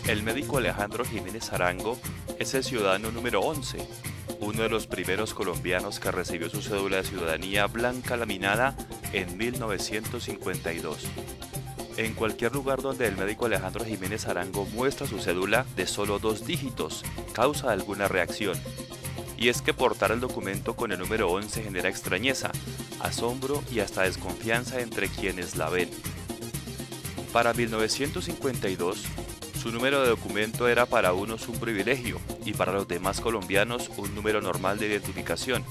El médico Alejandro Jiménez Arango es el ciudadano número 11, uno de los primeros colombianos que recibió su cédula de ciudadanía blanca laminada en 1952. En cualquier lugar donde el médico Alejandro Jiménez Arango muestra su cédula de solo 2 dígitos, causa alguna reacción. Y es que portar el documento con el número 11 genera extrañeza, asombro y hasta desconfianza entre quienes la ven. Para 1952, su número de documento era para unos un privilegio y para los demás colombianos un número normal de identificación.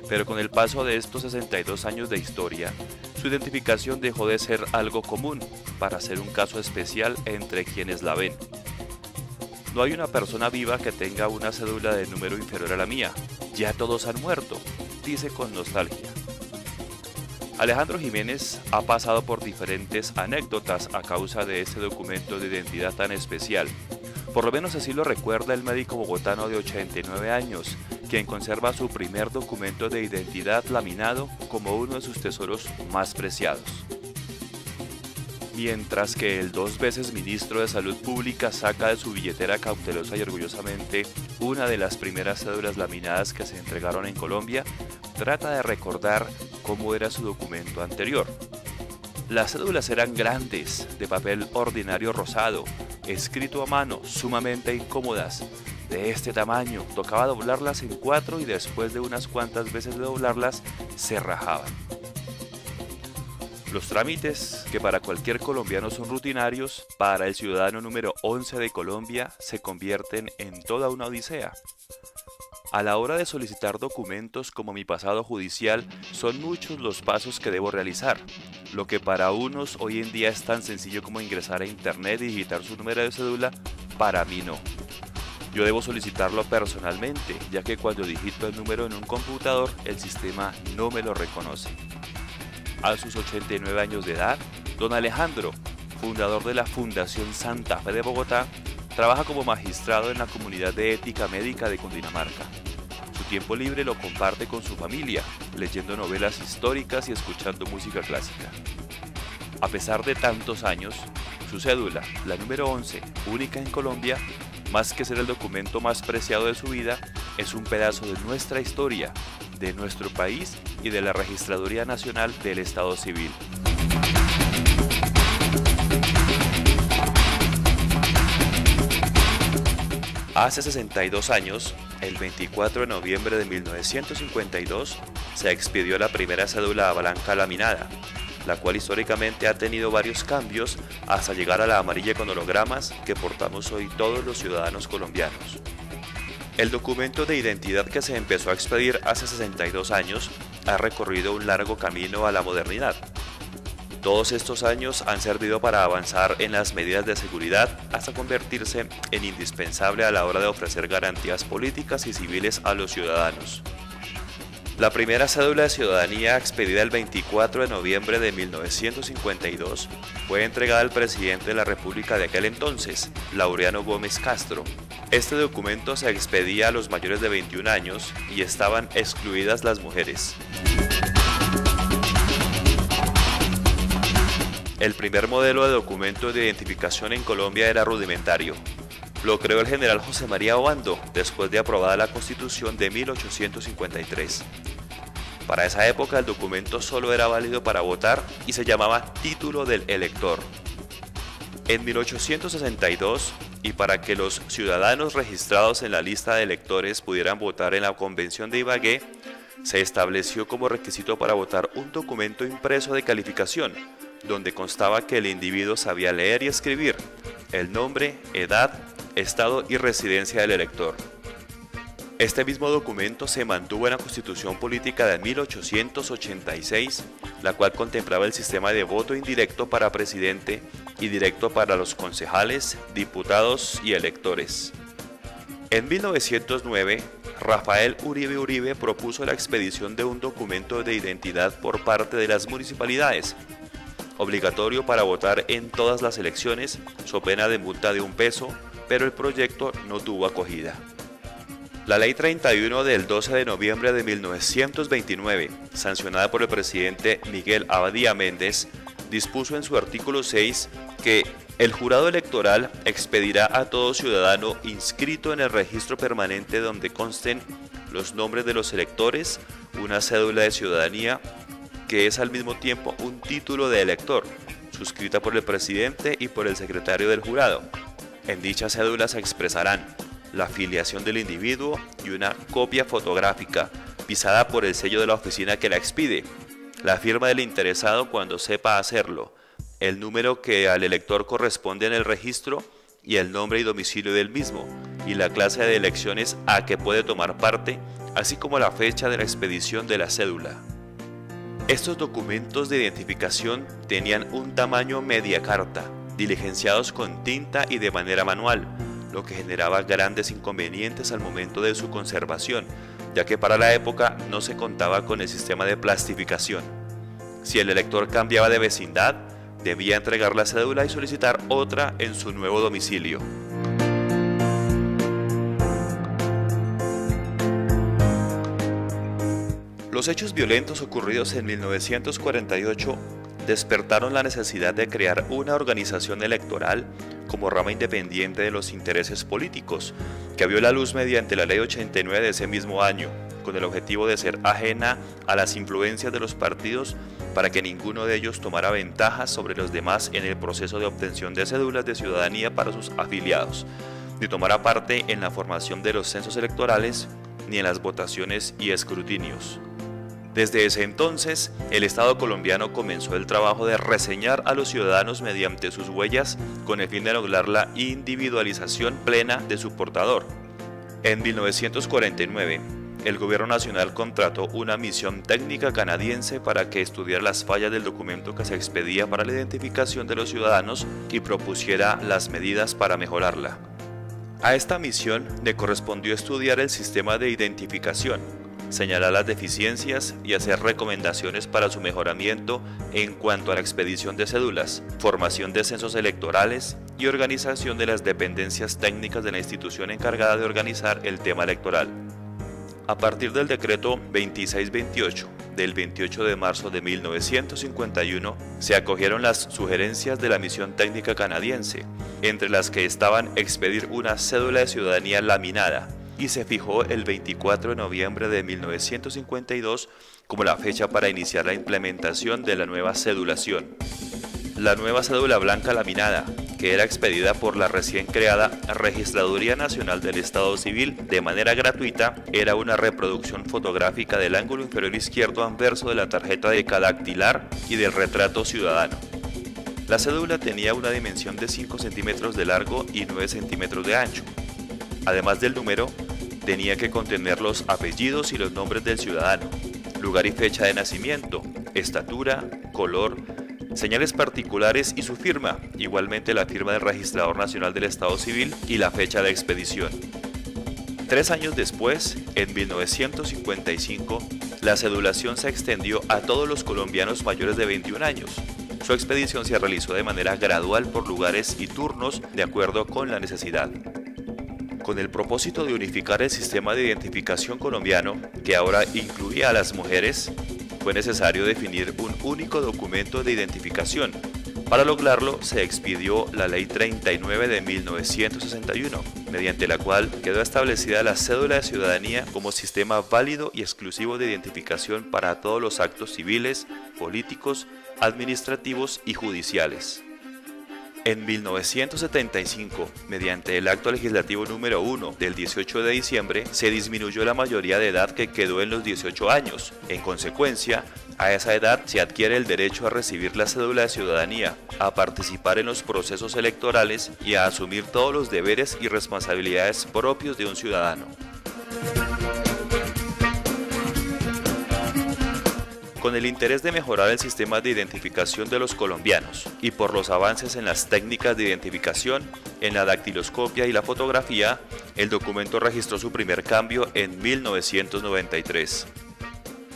Pero con el paso de estos 62 años de historia, su identificación dejó de ser algo común para ser un caso especial entre quienes la ven. No hay una persona viva que tenga una cédula de número inferior a la mía. Ya todos han muerto, dice con nostalgia. Alejandro Jiménez ha pasado por diferentes anécdotas a causa de este documento de identidad tan especial. Por lo menos así lo recuerda el médico bogotano de 89 años, quien conserva su primer documento de identidad laminado como uno de sus tesoros más preciados. Mientras que el 2 veces ministro de Salud Pública saca de su billetera cautelosa y orgullosamente una de las primeras cédulas laminadas que se entregaron en Colombia, trata de recordar cómo era su documento anterior. Las cédulas eran grandes, de papel ordinario rosado, escrito a mano, sumamente incómodas. De este tamaño, tocaba doblarlas en 4 y después de unas cuantas veces de doblarlas, se rajaban. Los trámites, que para cualquier colombiano son rutinarios, para el ciudadano número 11 de Colombia se convierten en toda una odisea. A la hora de solicitar documentos como mi pasado judicial, son muchos los pasos que debo realizar. Lo que para unos hoy en día es tan sencillo como ingresar a internet y digitar su número de cédula, para mí no. Yo debo solicitarlo personalmente, ya que cuando digito el número en un computador, el sistema no me lo reconoce. A sus 89 años de edad, don Alejandro, fundador de la Fundación Santa Fe de Bogotá, trabaja como magistrado en la Comunidad de Ética Médica de Cundinamarca. Su tiempo libre lo comparte con su familia, leyendo novelas históricas y escuchando música clásica. A pesar de tantos años, su cédula, la número 11, única en Colombia, más que ser el documento más preciado de su vida, es un pedazo de nuestra historia, de nuestro país y de la Registraduría Nacional del Estado Civil. Hace 62 años, el 24 de noviembre de 1952, se expidió la primera cédula blanca laminada, la cual históricamente ha tenido varios cambios hasta llegar a la amarilla con hologramas que portamos hoy todos los ciudadanos colombianos. El documento de identidad que se empezó a expedir hace 62 años ha recorrido un largo camino a la modernidad. Todos estos años han servido para avanzar en las medidas de seguridad hasta convertirse en indispensable a la hora de ofrecer garantías políticas y civiles a los ciudadanos. La primera cédula de ciudadanía expedida el 24 de noviembre de 1952 fue entregada al presidente de la República de aquel entonces, Laureano Gómez Castro. Este documento se expedía a los mayores de 21 años y estaban excluidas las mujeres. El primer modelo de documento de identificación en Colombia era rudimentario. Lo creó el general José María Obando después de aprobada la Constitución de 1853. Para esa época el documento solo era válido para votar y se llamaba título del elector. En 1862, y para que los ciudadanos registrados en la lista de electores pudieran votar en la Convención de Ibagué, se estableció como requisito para votar un documento impreso de calificación, donde constaba que el individuo sabía leer y escribir, el nombre, edad, estado y residencia del elector. Este mismo documento se mantuvo en la Constitución Política de 1886, la cual contemplaba el sistema de voto indirecto para presidente y directo para los concejales, diputados y electores. En 1909, Rafael Uribe Uribe propuso la expedición de un documento de identidad por parte de las municipalidades, obligatorio para votar en todas las elecciones, so pena de multa de $1, pero el proyecto no tuvo acogida. La Ley 31 del 12 de noviembre de 1929, sancionada por el presidente Miguel Abadía Méndez, dispuso en su artículo 6 que El jurado electoral expedirá a todo ciudadano inscrito en el registro permanente donde consten los nombres de los electores una cédula de ciudadanía que es al mismo tiempo un título de elector, suscrita por el presidente y por el secretario del jurado. En dicha cédula se expresarán la filiación del individuo y una copia fotográfica pisada por el sello de la oficina que la expide, la firma del interesado cuando sepa hacerlo, el número que al elector corresponde en el registro y el nombre y domicilio del mismo, y la clase de elecciones a que puede tomar parte, así como la fecha de la expedición de la cédula. Estos documentos de identificación tenían un tamaño media carta, diligenciados con tinta y de manera manual, lo que generaba grandes inconvenientes al momento de su conservación, ya que para la época no se contaba con el sistema de plastificación. Si el elector cambiaba de vecindad, debía entregar la cédula y solicitar otra en su nuevo domicilio. Los hechos violentos ocurridos en 1948 despertaron la necesidad de crear una organización electoral como rama independiente de los intereses políticos, que vio la luz mediante la Ley 89 de ese mismo año, con el objetivo de ser ajena a las influencias de los partidos para que ninguno de ellos tomara ventajas sobre los demás en el proceso de obtención de cédulas de ciudadanía para sus afiliados, ni tomara parte en la formación de los censos electorales, ni en las votaciones y escrutinios. Desde ese entonces, el Estado colombiano comenzó el trabajo de reseñar a los ciudadanos mediante sus huellas con el fin de lograr la individualización plena de su portador. En 1949, el gobierno nacional contrató una misión técnica canadiense para que estudiara las fallas del documento que se expedía para la identificación de los ciudadanos y propusiera las medidas para mejorarla. A esta misión le correspondió estudiar el sistema de identificación, señalar las deficiencias y hacer recomendaciones para su mejoramiento en cuanto a la expedición de cédulas, formación de censos electorales y organización de las dependencias técnicas de la institución encargada de organizar el tema electoral. A partir del decreto 2628 del 28 de marzo de 1951 se acogieron las sugerencias de la misión técnica canadiense, entre las que estaban expedir una cédula de ciudadanía laminada, y se fijó el 24 de noviembre de 1952 como la fecha para iniciar la implementación de la nueva cedulación. La nueva cédula blanca laminada, que era expedida por la recién creada Registraduría Nacional del Estado Civil de manera gratuita, era una reproducción fotográfica del ángulo inferior izquierdo anverso de la tarjeta decadactilar y del retrato ciudadano. La cédula tenía una dimensión de 5 centímetros de largo y 9 centímetros de ancho. Además del número, tenía que contener los apellidos y los nombres del ciudadano, lugar y fecha de nacimiento, estatura, color, señales particulares y su firma, igualmente la firma del Registrador Nacional del Estado Civil y la fecha de expedición. 3 años después, en 1955, la cedulación se extendió a todos los colombianos mayores de 21 años. Su expedición se realizó de manera gradual por lugares y turnos de acuerdo con la necesidad. Con el propósito de unificar el sistema de identificación colombiano, que ahora incluía a las mujeres, fue necesario definir un único documento de identificación. Para lograrlo, se expidió la Ley 39 de 1961, mediante la cual quedó establecida la cédula de ciudadanía como sistema válido y exclusivo de identificación para todos los actos civiles, políticos, administrativos y judiciales. En 1975, mediante el Acto Legislativo número 1 del 18 de diciembre, se disminuyó la mayoría de edad que quedó en los 18 años. En consecuencia, a esa edad se adquiere el derecho a recibir la cédula de ciudadanía, a participar en los procesos electorales y a asumir todos los deberes y responsabilidades propios de un ciudadano. Con el interés de mejorar el sistema de identificación de los colombianos y por los avances en las técnicas de identificación, en la dactiloscopia y la fotografía, el documento registró su primer cambio en 1993.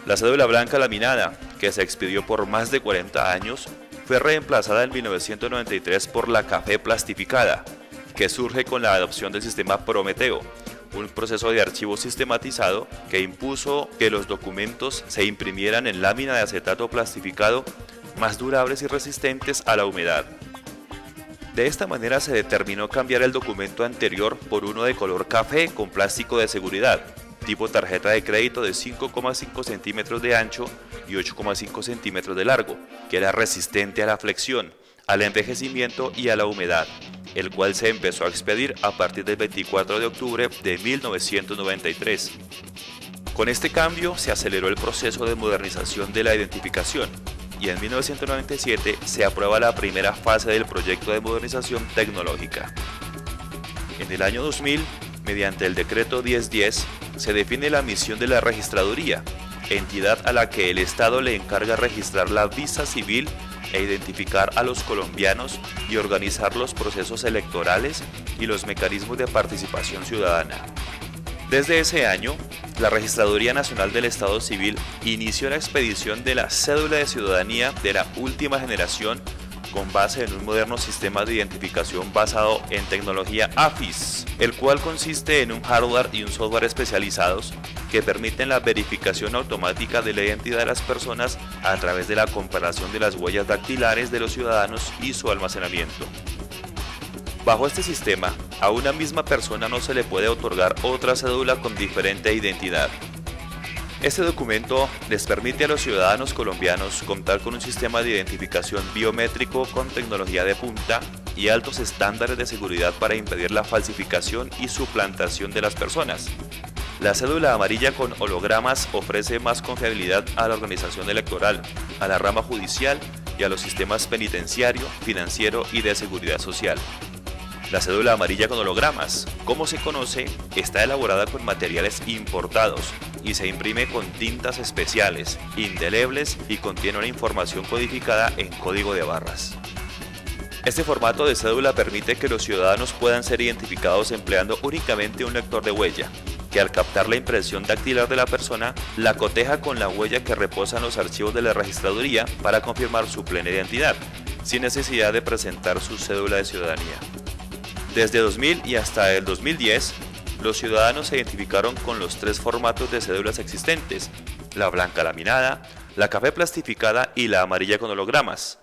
La cédula blanca laminada, que se expidió por más de 40 años, fue reemplazada en 1993 por la café plastificada, que surge con la adopción del sistema Prometeo, un proceso de archivo sistematizado que impuso que los documentos se imprimieran en lámina de acetato plastificado más durables y resistentes a la humedad. De esta manera se determinó cambiar el documento anterior por uno de color café con plástico de seguridad, tipo tarjeta de crédito de 5,5 centímetros de ancho y 8,5 centímetros de largo, que era resistente a la flexión, al envejecimiento y a la humedad, el cual se empezó a expedir a partir del 24 de octubre de 1993. Con este cambio se aceleró el proceso de modernización de la identificación y en 1997 se aprueba la primera fase del proyecto de modernización tecnológica. En el año 2000, mediante el decreto 1010, se define la misión de la registraduría, entidad a la que el Estado le encarga registrar la visa civil e identificar a los colombianos y organizar los procesos electorales y los mecanismos de participación ciudadana. Desde ese año, la Registraduría Nacional del Estado Civil inició la expedición de la cédula de ciudadanía de la última generación con base en un moderno sistema de identificación basado en tecnología AFIS, el cual consiste en un hardware y un software especializados que permiten la verificación automática de la identidad de las personas a través de la comparación de las huellas dactilares de los ciudadanos y su almacenamiento. Bajo este sistema, a una misma persona no se le puede otorgar otra cédula con diferente identidad. Este documento les permite a los ciudadanos colombianos contar con un sistema de identificación biométrico con tecnología de punta y altos estándares de seguridad para impedir la falsificación y suplantación de las personas. La cédula amarilla con hologramas ofrece más confiabilidad a la organización electoral, a la rama judicial y a los sistemas penitenciario, financiero y de seguridad social. La cédula amarilla con hologramas, como se conoce, está elaborada con materiales importados y se imprime con tintas especiales, indelebles y contiene una información codificada en código de barras. Este formato de cédula permite que los ciudadanos puedan ser identificados empleando únicamente un lector de huella, que al captar la impresión dactilar de la persona, la coteja con la huella que reposa en los archivos de la registraduría para confirmar su plena identidad, sin necesidad de presentar su cédula de ciudadanía. Desde 2000 y hasta el 2010, los ciudadanos se identificaron con los tres formatos de cédulas existentes, la blanca laminada, la café plastificada y la amarilla con hologramas.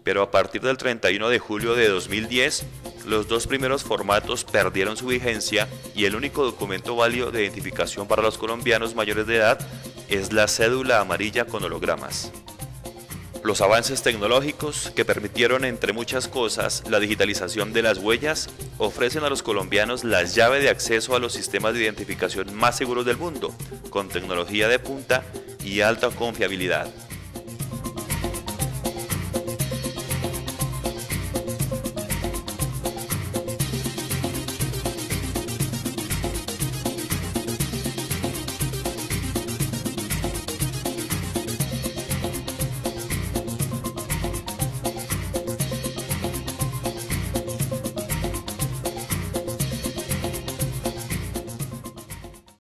Pero a partir del 31 de julio de 2010, los dos primeros formatos perdieron su vigencia y el único documento válido de identificación para los colombianos mayores de edad es la cédula amarilla con hologramas. Los avances tecnológicos, que permitieron, entre muchas cosas, la digitalización de las huellas, ofrecen a los colombianos la llave de acceso a los sistemas de identificación más seguros del mundo, con tecnología de punta y alta confiabilidad.